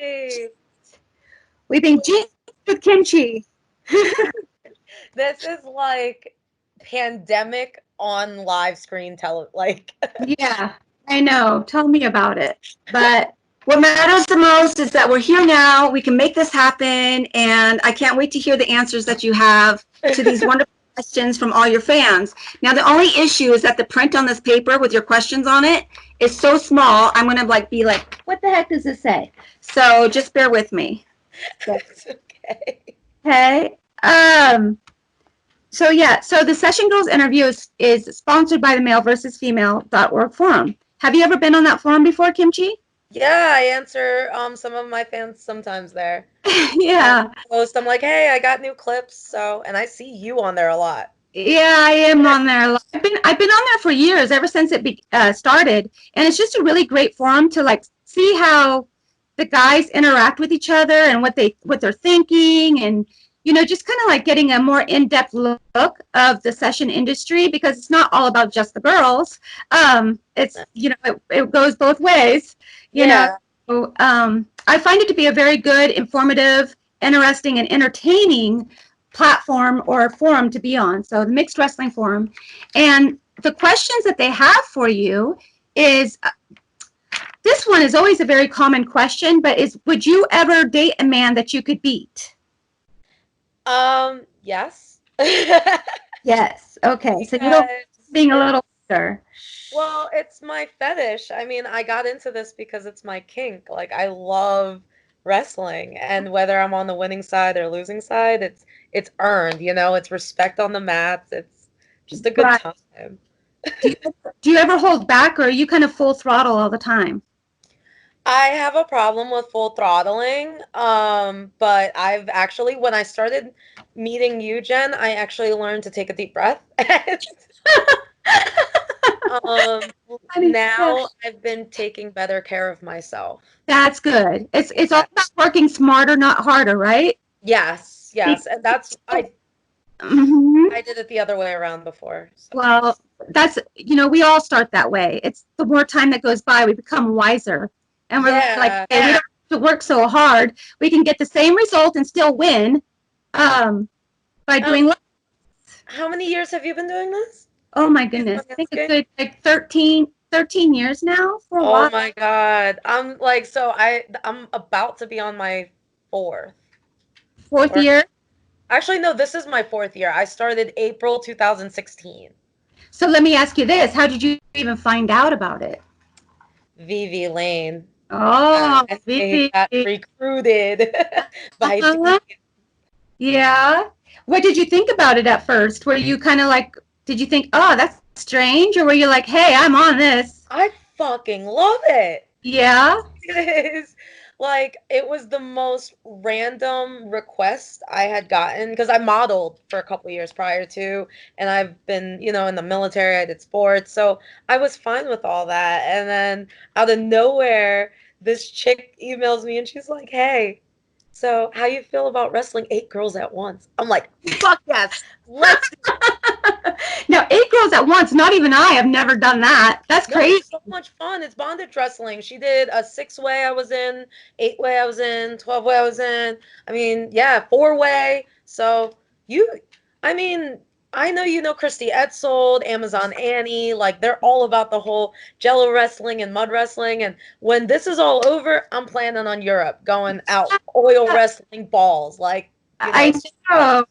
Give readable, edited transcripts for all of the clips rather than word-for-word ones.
Hey, We've been G with kimchi. this is like pandemic on live screen like Yeah, I know. Tell me about it. But what matters the most is that we're here now. We can make this happen. And I can't wait to hear the answers that you have to these wonderful questions from all your fans. Now, the only issue is that the print on this paper with your questions on it is so small. I'm going to be like, what the heck does this say? So just bear with me. it's okay. Okay. So the Session Girls interview is sponsored by the male-versus-female.org forum. Have you ever been on that forum before, Kimchi? Yeah, I answer some of my fans sometimes there. Yeah. Post, I'm like, hey, I got new clips, so and I see you on there a lot. Yeah, I am on there. I've been on there for years, ever since it started, and it's just a really great forum to like see how the guys interact with each other and what they're thinking, and just kind of like getting a more in-depth look of the session industry, because it's not all about just the girls. It's it goes both ways. You know, Yeah. I find it to be a very good, informative, interesting, and entertaining platform or forum to be on. So the Mixed Wrestling Forum. And the questions that they have for you is this one is always a very common question, but is would you ever date a man that you could beat? Yes. Yes. Okay. So you don't Because being a it's little older. well, it's my fetish. I mean, I got into this because it's my kink. Like I love wrestling, and whether I'm on the winning side or losing side, it's earned, it's respect on the mats. It's just a good Right. time. Do you, do you ever hold back, or are you kind of full throttle all the time? I have a problem with full throttling, but I've actually, when I started meeting you, Jen, I actually learned to take a deep breath. Um, I mean, yeah, now I've been taking better care of myself. that's good. It's all Yeah. about working smarter, not harder, right? Yes, yes, and that's Mhm. I did it the other way around before. So Well, that's, we all start that way. It's the more time that goes by, we become wiser. And we're like, yeah. hey, we don't have to work so hard. We can get the same result and still win um, by Um, doing less. how many years have you been doing this? Oh my If you goodness. don't mind I think a asking. good like 13 years now for a Oh while. my God. I'm like, so I'm about to be on my fourth. Fourth Or year. actually, no, this is my fourth year. I started April 2016. So let me ask you this. How did you even find out about it? Vivi Lane. Oh, I Vivi. got recruited by Uh-huh. Vivi. Yeah. What did you think about it at first? Were you kind of like, did you think, oh, that's strange? Or were you like, hey, I'm on this? I fucking love it. Yeah. It is like it was the most random request I had gotten because I modeled for a couple years prior to, and I've been, in the military, I did sports, so I was fine with all that. And then out of nowhere, this chick emails me and she's like, "Hey, so how you feel about wrestling 8 girls at once?" I'm like, "Fuck yes, let's do it." Now, 8 girls at once, not even I have never done that. That's No, crazy. it's so much fun. It's bondage wrestling. She did a 6-way I was in, 8-way I was in, 12-way I was in. I mean, yeah, 4-way. So you, I mean, I know Christy Etzold, Amazon Annie, like they're all about the whole Jello wrestling and mud wrestling. And when this is all over, I'm planning on Europe, going out oil wrestling balls, like, I stuff. know.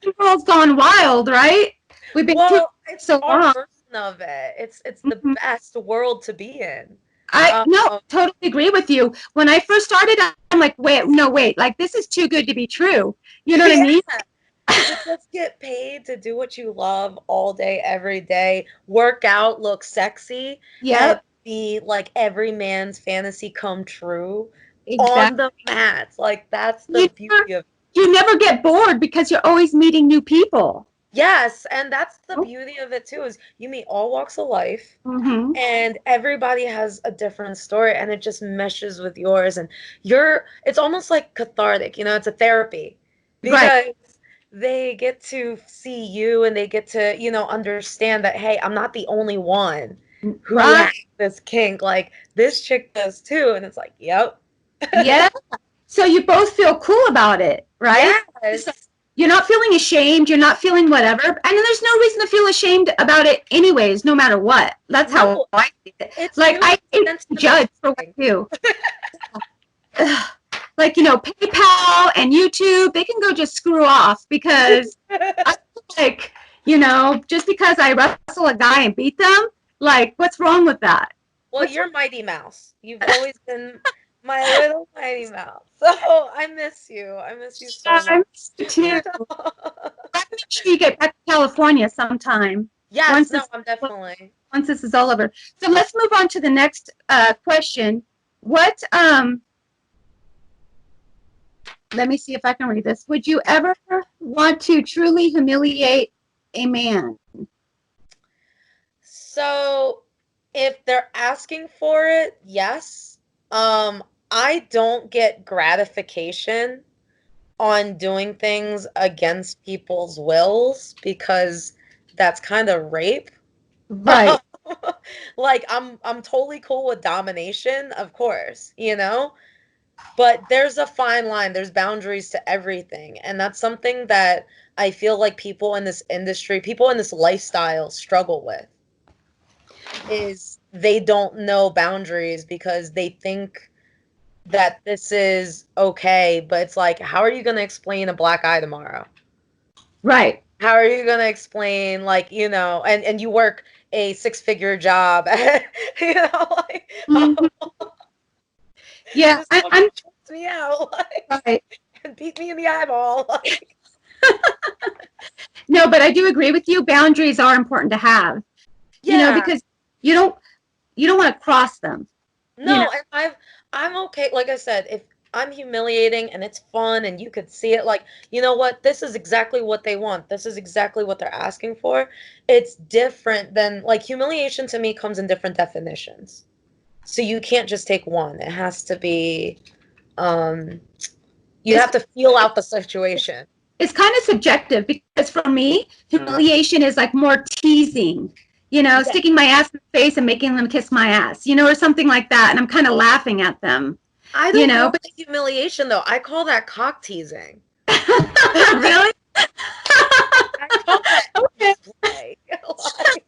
The world's gone wild, right? We've been too Well, it's so our long. version of it. It's the Mhm. best world to be in. I Um, no, totally agree with you. When I first started, I'm like, wait, no, wait, like this is too good to be true. You know what I yeah, mean? to just get paid to do what you love all day, every day, work out, look sexy, and Yep, be like every man's fantasy come true on exactly. the mats. Like that's the You never, beauty of you never get bored because you're always meeting new people. yes, and that's the beauty of it too, is you meet all walks of life. Mm-hmm. And everybody has a different story and it just meshes with yours, and it's almost like cathartic, it's a therapy Right, because they get to see you and they get to understand that, hey, I'm not the only one who has right. this kink, like this chick does too, and it's like, yep. Yeah. So you both feel cool about it, right? So Yes. you're not feeling ashamed. You're not feeling whatever. And there's no reason to feel ashamed about it, anyways, no matter what. That's how No, I see it. it's Like, I human hate being sensitivity. judged for what I do. Like, PayPal and YouTube, they can go just screw off because I feel like, just because I wrestle a guy and beat them, like, what's wrong with that? Well, What's you're Mighty Mouse. You've always been my little Mighty Mouse. So I miss you. I miss you so I much. miss you too. Make sure you get back to California sometime Yes, once no, this I'm definitely. once this is all over. So let's move on to the next question. What Let me see if I can read this. Would you ever want to truly humiliate a man? So if they're asking for it, yes. Um, I don't get gratification on doing things against people's wills because that's kind of rape. Right, Like I'm totally cool with domination, of course, but there's a fine line, there's boundaries to everything, and that's something that I feel like people in this industry, people in this lifestyle struggle with is they don't know boundaries because they think that this is okay, but it's like, how are you going to explain a black eye tomorrow? right. How are you going to explain, like, and you work a six-figure job, like, Mhm. Yeah, this I, woman I'm chokes me out, like, right. and beat me in the eyeball, like, No, but I do agree with you. Boundaries are important to have, yeah. because you don't you don't want to cross them. You know, No, and I'm okay. Like I said, if I'm humiliating and it's fun and you could see it, like, you know what? This is exactly what they want. This is exactly what they're asking for. It's different than like humiliation to me comes in different definitions. So you can't just take one. It has to be um you it's have to feel out the situation. it's kind of subjective because for me, humiliation is like more teasing, Yeah. sticking my ass in the face and making them kiss my ass, or something like that. And I'm kind of laughing at them, I don't call but that humiliation though. I call that cock teasing. really? I call that Okay. play. Like,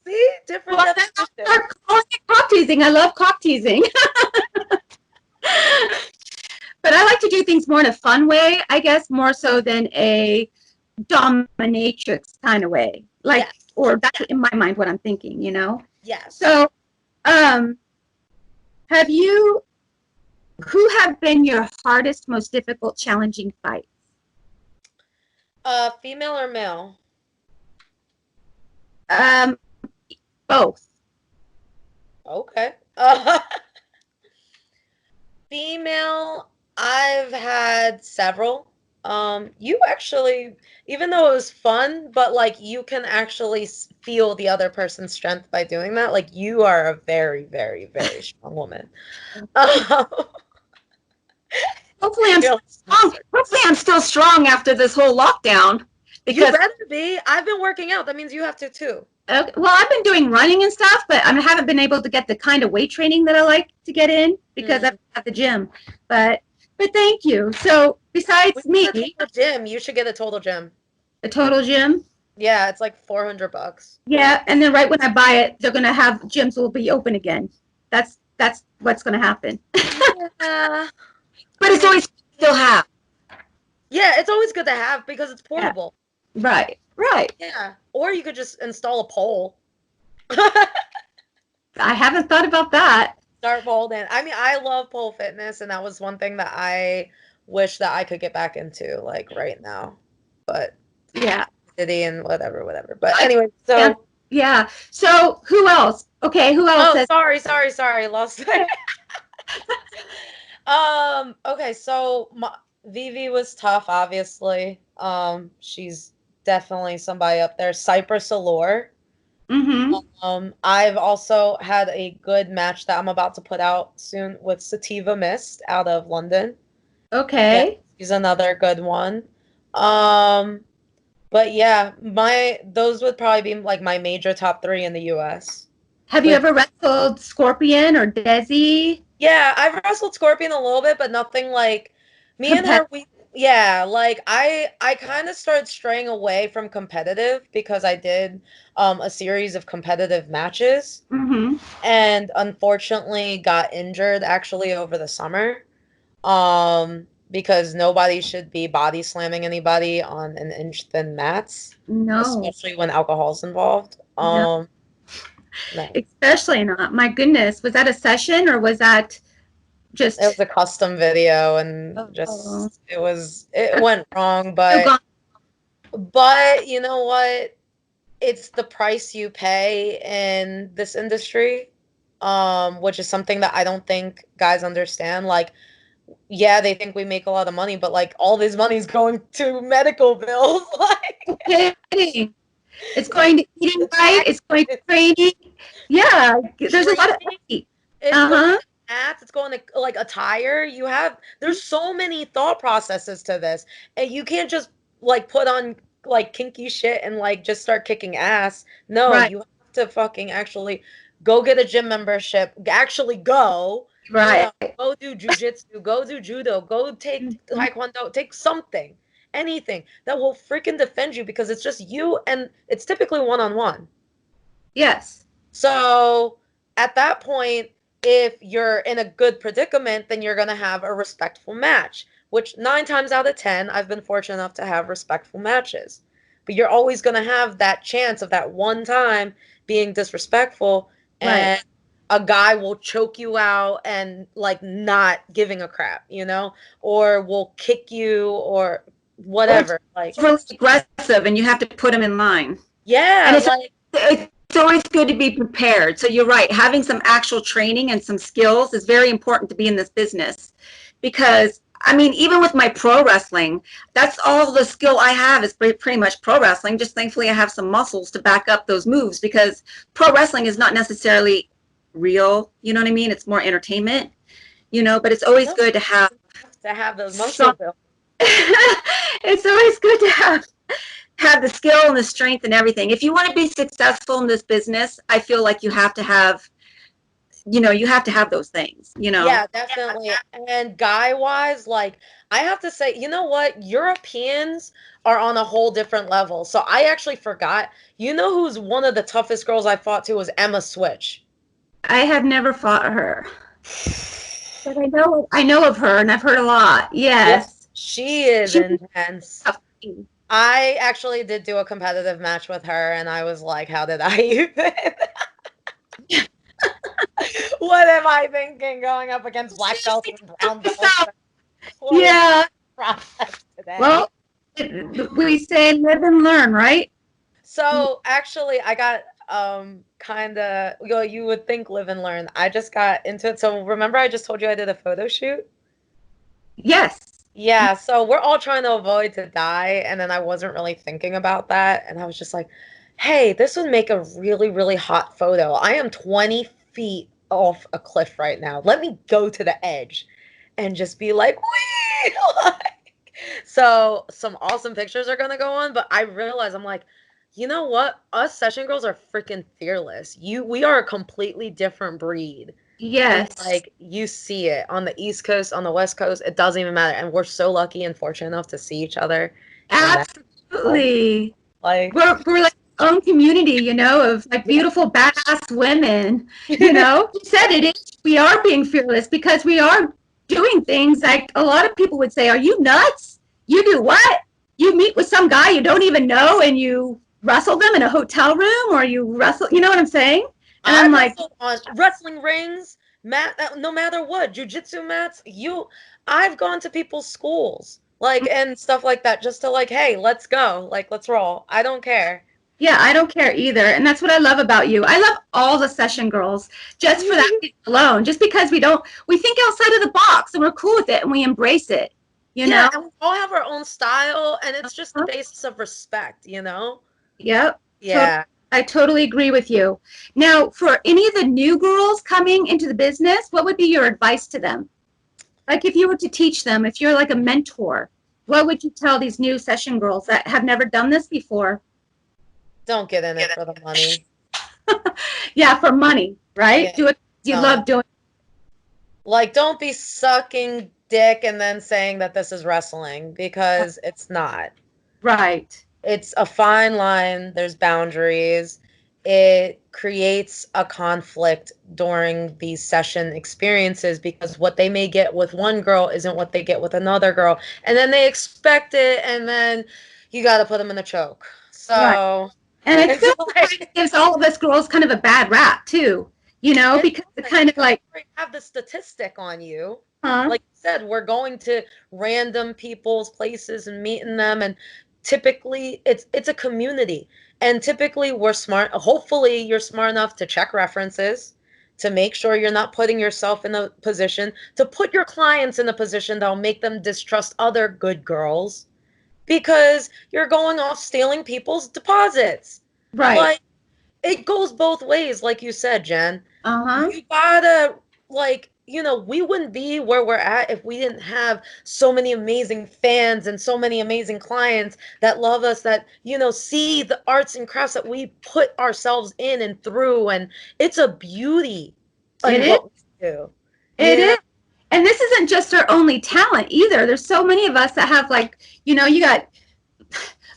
see, different Well, then I'll definitions. start calling it cock teasing. I love cock teasing. But I like to do things more in a fun way, I guess, more so than a dominatrix kind of way. Like, Yes. or that's in my mind what I'm thinking. Yes. So, um, have you, who have been your hardest, most difficult, challenging fight? Female or male? Um, Both. Okay. Female, I've had several. You actually, even though it was fun, but like you can actually feel the other person's strength by doing that. Like you are a very, very, very strong woman. Um, Hopefully, I'm you're still like, strong. Hopefully, I'm still strong after this whole lockdown you because better be. I've been working out. That means you have to too. well, I've been doing running and stuff, but I haven't been able to get the kind of weight training that I like to get in because I'm Mm. at the gym. But thank you. So We besides need a me, total gym. You should get a total gym. the total gym, Yeah, it's like $400. yeah, and then right when I buy it, they're gonna have gyms will be open again. That's what's gonna happen. Yeah. But I it's mean, always still have. yeah, it's always good to have because it's Yeah. portable. Right. Right. Yeah. Or you could just install a pole. I haven't thought about that. Start pole then. I mean, I love pole fitness, and that was one thing that I wish that I could get back into, like right now. But Yeah. city and whatever, whatever. But I anyway, can't. so Yeah. So who else? Okay, who else oh, says sorry, lost. Okay, so Vivi was tough, obviously. She's definitely somebody up there. Cypress Allure. mm-hmm. I've also had a good match that I'm about to put out soon with Sativa Mist out of London. Yeah, Okay. she's another good one. Um, but yeah, my those would probably be like my major top three in the US. Have you With ever wrestled Scorpion or Desi? Yeah, I've wrestled Scorpion a little bit, but nothing like me and her, Competitive. we yeah, like I kind of started straying away from competitive because I did a series of competitive matches Hmm. and unfortunately got injured actually over the summer. Because nobody should be body slamming anybody on an inch thin mats, No, especially when alcohol's involved. no, No. especially not. My goodness, was that a session or was that It was just? a custom video and Oh, just it went wrong, still gone. but you know what? It's the price you pay in this industry, which is something that I don't think guys understand. Like, yeah, they think we make a lot of money, but like all this money's going to medical bills. Like Kidding. It's it's going to eating the right. tax, It's going to it's training. Yeah, there's a lot of training, money. it's going Uh-huh. to hats, it's going to like attire. There's so many thought processes to this, and you can't just like put on like kinky shit and like just start kicking ass. No, Right, you have to fucking actually go get a gym membership, actually go, right. go do jujitsu, go do judo, go take Mhm. taekwondo, take something, anything that will freaking defend you because it's just you and it's typically one on one. Yes. So at that point, if you're in a good predicament, then you're going to have a respectful match, which 9 times out of 10, I've been fortunate enough to have respectful matches. But you're always going to have that chance of that one time being disrespectful Right. and a guy will choke you out and like not giving a crap, or will kick you or Or it's whatever. Like, really aggressive and you have to put them in line. And yeah, like, it's always good to be prepared. So you're right. Having some actual training and some skills is very important to be in this business because I mean, even with my pro wrestling, that's all the skill I have is pretty much pro wrestling. Just thankfully, I have some muscles to back up those moves because pro wrestling is not necessarily real. You know what I mean? It's more entertainment, but it's always no, good to have to have those muscle some. build. It's always good to have the skill and the strength and everything. If you want to be successful in this business, I feel like you have to have those things. Yeah, definitely. And guy wise, like I have to say, you know what? Europeans are on a whole different level. So I actually forgot. You know who's one of the toughest girls I fought to was Emma Switch. I have never fought her, but I know of her and I've heard a lot. Yeah, Yes. she is She intense. I actually did do a competitive match with her and I was like, how did I even? What am I thinking going up against black belts and brown belts? What is Yeah. the process today? Well, we say live and learn, right? So actually, I got kind of you would think live and learn. I just got into it. So remember, I just told you I did a photo shoot. Yes. Yeah, so we're all trying to avoid to die, and then I wasn't really thinking about that, and I was just like, "Hey, this would make a really, really hot photo. I am 20 feet off a cliff right now. Let me go to the edge and just be like, wee!" So some awesome pictures are gonna go on, but I realize I'm like, you know what? Us session girls are freaking fearless. We are a completely different breed. And Yes. like you see it on the East Coast, on the West Coast, it doesn't even matter. And we're so lucky and fortunate enough to see each other in that level. Absolutely. Like We're like our own community, of like yeah. beautiful badass women. You said it is. We are being fearless because we are doing things like a lot of people would say, "Are you nuts? You do what? You meet with some guy you don't even know and you wrestle them in a hotel room, or you wrestle." You know what I'm saying? And I'm I've like, wrestled on wrestling rings, no matter what, jujitsu mats. I've gone to people's schools, like and stuff like that, just to like, hey, let's go, like let's roll. I don't care. yeah, I don't care either. And that's what I love about you. I love all the session girls just for that reason alone, just because we think outside of the box and we're cool with it and we embrace it, you Yeah, know? and we all have our own style, and it's just the Uh-huh. basis of respect. Yep. Totally. Yeah. I totally agree with you. Now, for any of the new girls coming into the business, what would be your advice to them? Like if you were to teach them, if you're like a mentor, what would you tell these new session girls that have never done this before? Don't get in it for the money. Yeah, for money, right? Yeah, Do it you love don't. doing. Like, don't be sucking dick and then saying that this is wrestling because it's not. Right. It's a fine line. There's boundaries. It creates a conflict during these session experiences because what they may get with one girl isn't what they get with another girl. And then they expect it, and then you got to put them in a choke. Right. So And I it's feel like it kind of like, gives all of us girls kind of a bad rap too, it because it does kind of because like, you have the statistic on you. huh? Like you said, we're going to random people's places and meeting them, and typically it's a community. And typically we're smart. Hopefully you're smart enough to check references, to make sure you're not putting yourself in a position, to put your clients in a position that'll make them distrust other good girls because you're going off stealing people's deposits. Right. Like, it goes both ways, like you said, Jen. Uh-huh. You gotta, like, we wouldn't be where we're at if we didn't have so many amazing fans and so many amazing clients that love us, that, see the arts and crafts that we put ourselves in and through. And it's a beauty It in is. what we do. It You know, is. And this isn't just our only talent either. There's so many of us that have like, you got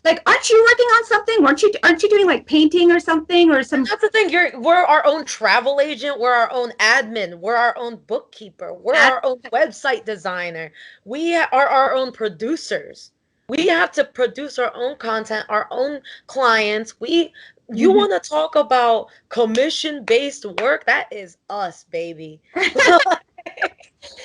like, aren't you working on something? Aren't you doing like painting or something or and some that's the thing. We're our own travel agent. We're our own admin. We're our own bookkeeper. We're ad? our own website designer. We are our own producers. We have to produce our own content, our own clients. You Mhm. want to talk about commission-based work? That is us, baby.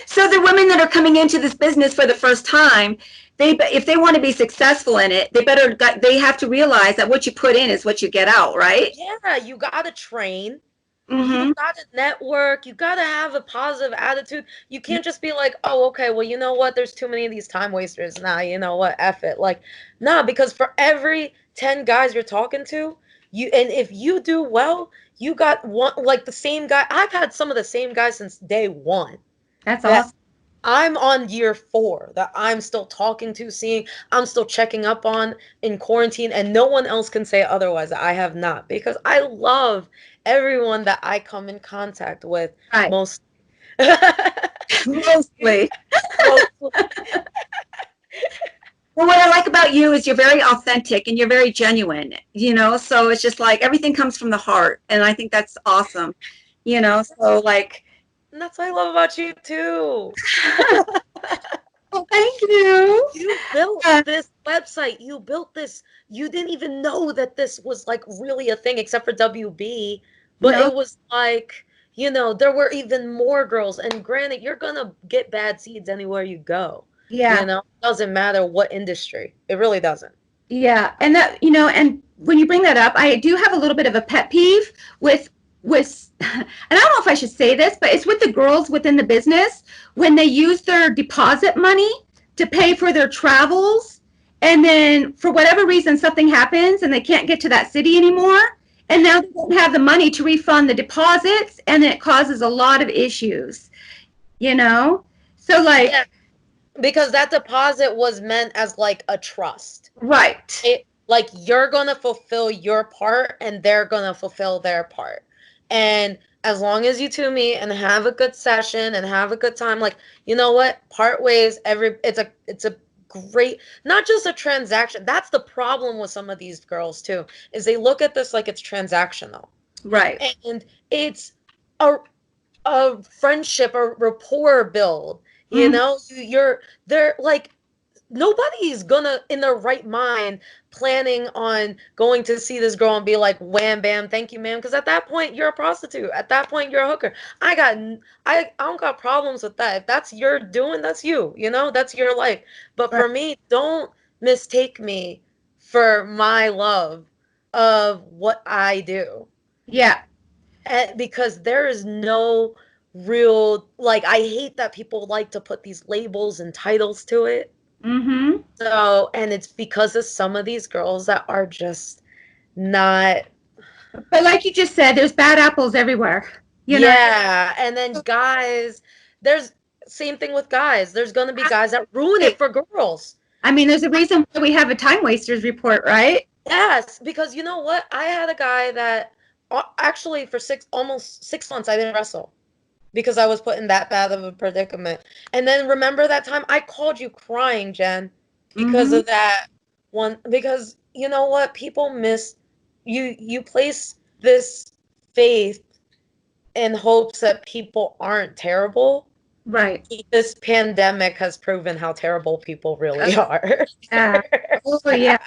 So the women that are coming into this business for the first time, if they want to be successful in it, they have to realize that what you put in is what you get out, right? Yeah, you gotta train. You Mm-hmm. gotta network. You gotta have a positive attitude. You can't just be like, oh, okay, well, you know what? There's too many of these time wasters. Nah, you know what? F it. Like, nah, because for every 10 guys you're talking to, and if you do well, you got one, like the same guy. I've had some of the same guys since day one That's that awesome. I'm on year 4 that I'm still talking to, seeing, I'm still checking up on in quarantine, and no one else can say otherwise. I have not, because I love everyone that I come in contact with Right. most. Mostly. Mostly. Well, what I like about you is you're very authentic and you're very genuine. So it's just like everything comes from the heart. And I think that's awesome. So like, And that's what I love about you too. well, thank you. You built Uh, this website. You built this. You didn't even know that this was like really a thing except for WB. But no, it was like, there were even more girls. And granted, you're gonna get bad seeds anywhere you go. yeah. Doesn't matter what industry. It really doesn't. Yeah, and when you bring that up, I do have a little bit of a pet peeve with and I don't know if I should say this, but it's with the girls within the business when they use their deposit money to pay for their travels, and then for whatever reason something happens and they can't get to that city anymore, and now they don't have the money to refund the deposits, and it causes a lot of issues, you know? So Yeah, like, because that deposit was meant as like a trust. right. Like, you're gonna fulfill your part and they're gonna fulfill their part. And as long as you two meet and have a good session and have a good time, like, you know what? Part ways, it's a great, not just a transaction. That's the problem with some of these girls too, is they look at this like it's transactional. Right. And it's a friendship, a rapport build. Mhm. They're like, nobody's gonna in their right mind planning on going to see this girl and be like, wham bam, thank you, ma'am, because at that point you're a prostitute, at that point you're a hooker. I don't got problems with that. If that's your doing, that's that's your life. But Right. for me, don't mistake me for my love of what I do. Yeah. Because there is no real, like, I hate that people like to put these labels and titles to it. Mhm. So, and it's because of some of these girls that are just not, But like you just said, there's bad apples everywhere. You know, yeah. And then guys, there's same thing with guys. There's gonna be guys that ruin it for girls. I mean, there's a reason why we have a time wasters report, right? Yes, because you know what? I had a guy that actually for almost 6 months I didn't wrestle. because I was put in that bad of a predicament. And then remember that time I called you crying, Jen, because Mm-hmm. of that one, because you know what? People miss you place this faith in hopes that people aren't terrible. Right. This pandemic has proven how terrible people really are. Yeah. Oh yeah.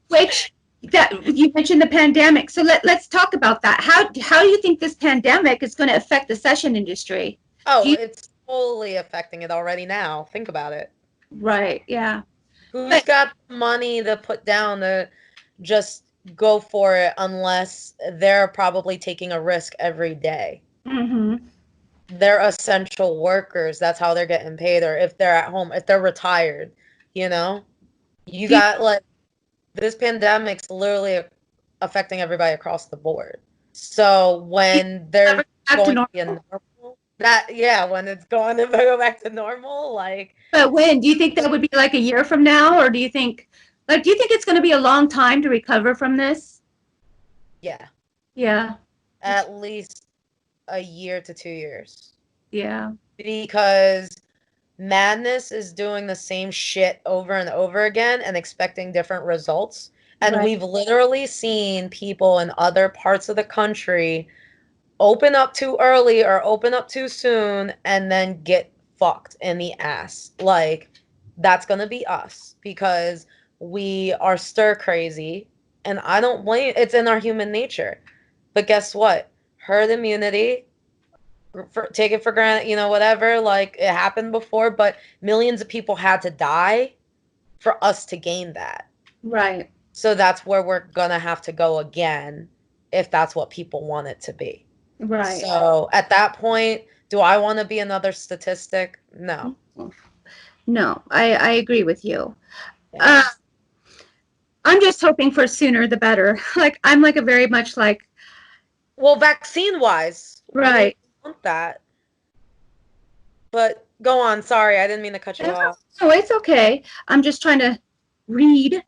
Which that you mentioned the pandemic. So let's talk about that. How do you think this pandemic is going to affect the session industry? Do Oh, you it's totally affecting it already now. Think about it. right, yeah. Who's But got money to put down to just go for it unless they're probably taking a risk every day? mhm. They're essential workers. That's how they're getting paid. Or if they're at home, if they're retired, you know? You Do you got like this pandemic's literally affecting everybody across the board. So think when we'll ever there's go back to going to normal? be a normal, that yeah, when it's going to go back to normal, like But when? Do you think that would be like a year from now, or do you think it's going to be a long time to recover from this? yeah, Yeah. at least a year to 2 years. Yeah. Because madness is doing the same shit over and over again and expecting different results. And Right. we've literally seen people in other parts of the country open up too early or open up too soon and then get fucked in the ass. Like, that's gonna be us because we are stir crazy. And I don't blame it's in our human nature. But guess what? Herd immunity, take it for granted, whatever. Like, it happened before, but millions of people had to die for us to gain that. Right. So that's where we're gonna have to go again if that's what people want it to be. Right. So at that point, do I want to be another statistic? No. No, I agree with you. Uh, Yeah. I'm just hoping for sooner the better. Like I'm like a very much like Well, vaccine wise, we right. want that. But go on. Sorry, I didn't mean to cut you No, off. it's okay. I'm just trying to read.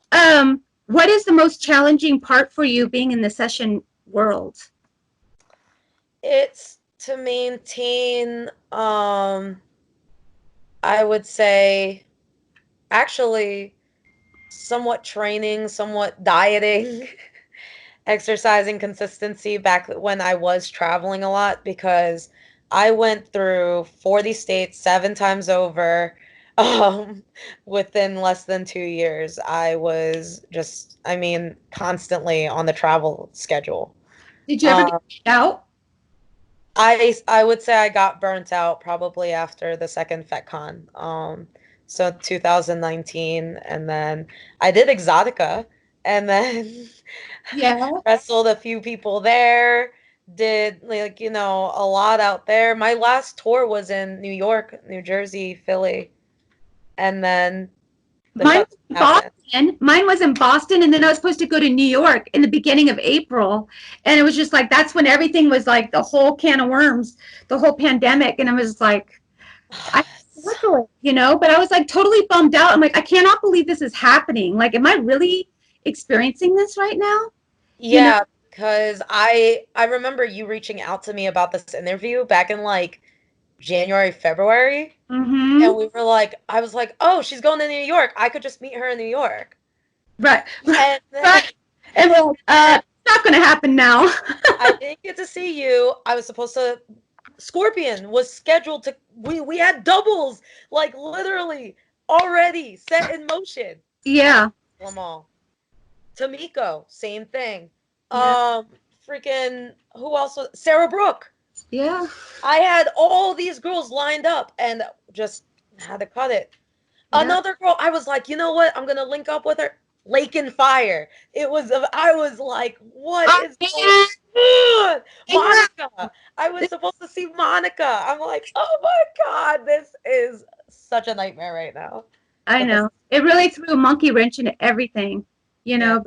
What is the most challenging part for you being in the session world? It's to maintain, I would say, actually, somewhat training, somewhat dieting, exercising consistency back when I was traveling a lot because I went through 40 states 7 times over. Um, Within less than 2 years, I was just, I mean, constantly on the travel schedule. Did you ever get Um, out? I would say I got burnt out probably after the second FetCon. So 2019, and then I did Exotica, and then Yeah. wrestled a few people there. Did like a lot out there. My last tour was in New York, New Jersey, Philly, and then the Mine shutdown was in happened. Boston. Mine was in Boston, and then I was supposed to go to New York in the beginning of April. And it was just like that's when everything was like the whole can of worms, the whole pandemic. And it was like I but I was like totally bummed out. I'm like, I cannot believe this is happening. Like, am I really experiencing this right now? You know? Yeah, because I remember you reaching out to me about this interview back in like January, February, and Mm-hmm. we were like, I was like, oh, she's going to New York. I could just meet her in New York. Right. And Right. And we're like, then it's not going to happen now. I didn't get to see you. I was supposed to Scorpion was scheduled to we had doubles like literally already set in motion. I Yeah. them all. Tamiko, same thing. Yeah. Freaking who else was Sarah Brooke? Yeah. I had all these girls lined up and just had to cut it. Yeah. Another girl, I was like, you know what? I'm gonna link up with her. Lake and Fire. I was like, what Oh, is going man. on? Yeah. Monica. I was supposed to see Monica. I'm like, oh my God, this is such a nightmare right now. I But this, know. It really threw a monkey wrench into everything, you yeah. know.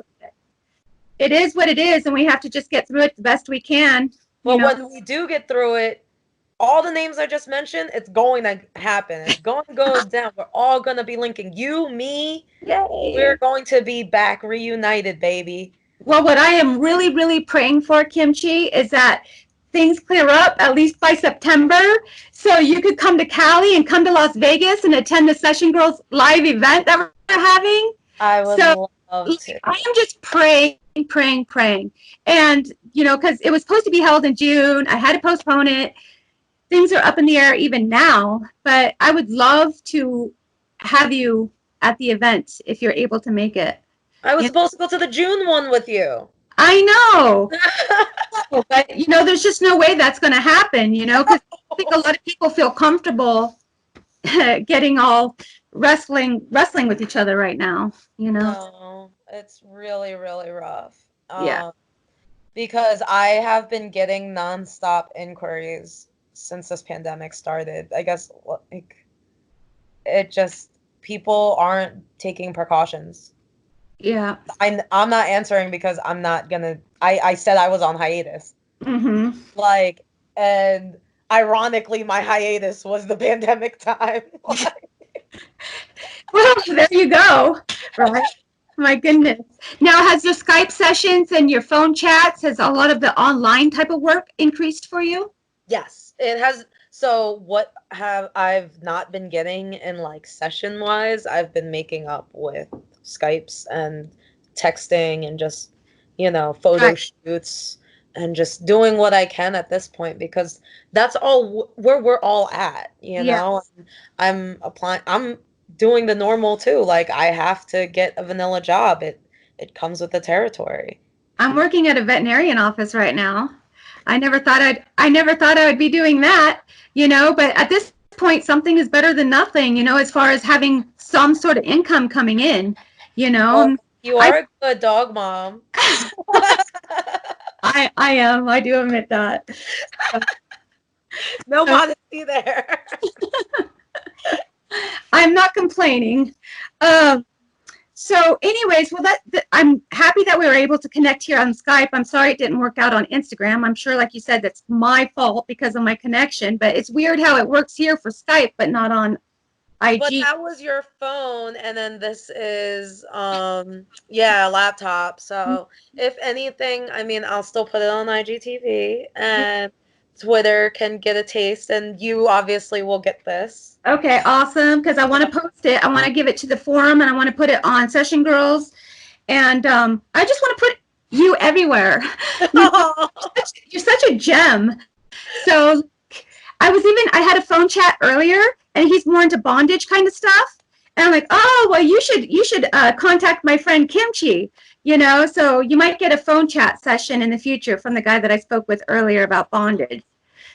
It is what it is, and we have to just get through it the best we can, you But know. when we do get through it, all the names I just mentioned, it's going to happen. It's going to go down. We're all going to be linking. You, me, we're Yay. going to be back reunited, baby. Well, what I am really, really praying for, Kim Chi, is that things clear up, at least by September, so you could come to Cali and come to Las Vegas and attend the Session Girls live event that we're having. I would So love like, to. I am just praying. And, because it was supposed to be held in June, I had to postpone it. Things are up in the air even now, but I would love to have you at the event if you're able to make it. I was You know, supposed to go to the June one with you. I know, but there's just no way that's going to happen. Because I think a lot of people feel comfortable getting all wrestling with each other right now. No, it's really, really rough. Yeah, Because I have been getting nonstop inquiries since this pandemic started. I guess like it just people aren't taking precautions. yeah. I'm not answering because I'm not gonna. I said I was on hiatus. Mm-hmm. Like, and ironically, my hiatus was the pandemic time. Well, there you go. Right. My goodness. Now, has your Skype sessions and your phone chats, has a lot of the online type of work increased for you? Yes, it has. So what have I've not been getting in like session wise, I've been making up with Skypes and texting and just, photo Right. shoots and just doing what I can at this point because that's all where we're all at. Yes. I'm doing the normal too. Like I have to get a vanilla job. It comes with the territory. I'm working at a veterinarian office right now. I never thought I would be doing that, but at this point something is better than nothing, as far as having some sort of income coming in, you know. Well, you I are a good dog mom. I am. I do admit that. No So modesty there. I'm not complaining. Um, So, anyways, well, I'm happy that we were able to connect here on Skype. I'm sorry it didn't work out on Instagram. I'm sure, like you said, that's my fault because of my connection. But it's weird how it works here for Skype, but not on But IG. that was your phone, and then this is, yeah, laptop. So if anything, I mean, I'll still put it on IGTV, and Twitter can get a taste, and you obviously will get this. Okay, awesome. Because I want to post it. I want to give it to the forum, and I want to put it on Session Girls, and I just want to put you everywhere. You know, you're such a gem. So I had a phone chat earlier, and he's more into bondage kind of stuff. And I'm like, oh, well, you should contact my friend Kim Chi. So you might get a phone chat session in the future from the guy that I spoke with earlier about bondage.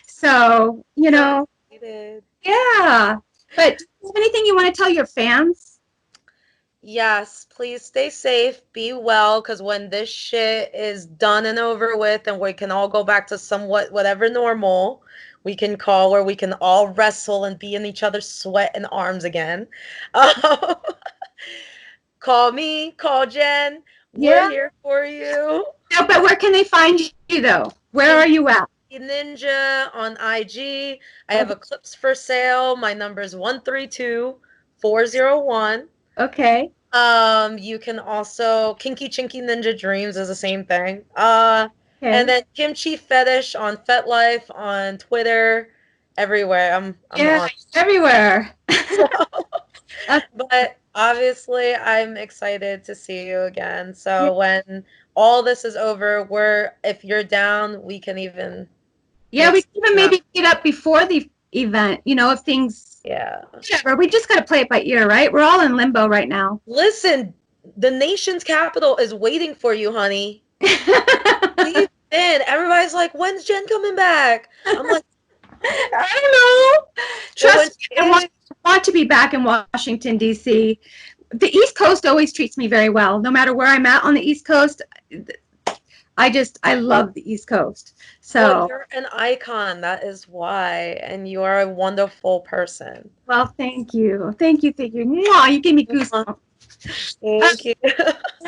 So So excited. yeah. But do you have anything you want to tell your fans? Yes, please stay safe, be well, because when this shit is done and over with, and we can all go back to somewhat whatever normal we can call, where we can all wrestle and be in each other's sweat and arms again. Um, call me, call Jen. We're Yeah. here for you. No, but where can they find you though? Where are Kim you at? Ninja on IG. I have Okay. a clips for sale. My number is 132-401. Okay. You can also Kinky Chinky Ninja Dreams is the same thing. And Okay. then Kimchi Fetish on FetLife on Twitter, everywhere. I'm Yeah, on. everywhere. So, Uh, but obviously I'm excited to see you again. So when all this is over, if you're down, we can even Yeah, make we can even something up. maybe meet up before the event, if things, Yeah. whatever. We just got to play it by ear, right? We're all in limbo right now. Listen, the nation's capital is waiting for you, honey. We've been. Everybody's like, when's Jen coming back? I'm like, I don't know. well, when Trust she me, I want, is, want to be back in Washington, D.C. The East Coast always treats me very well. No matter where I'm at on the East Coast, I love the East Coast. well, So, you're an icon. That is why. And you are a wonderful person. well, thank you. Thank you. Thank you. Mwah, you gave me goosebumps. Uh, Thank you.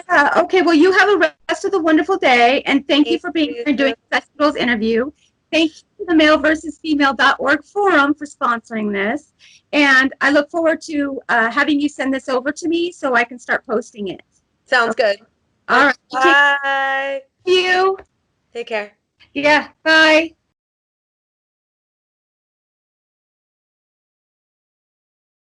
yeah, okay, well, you have a rest of the wonderful day, and thank you for being here You and doing too. the Sessiongirls interview. Thank you to the male versus female.org forum for sponsoring this. And I look forward to having you send this over to me so I can start posting it. Sounds Okay. good. All right. You take Bye. you. Take care. Yeah. Bye.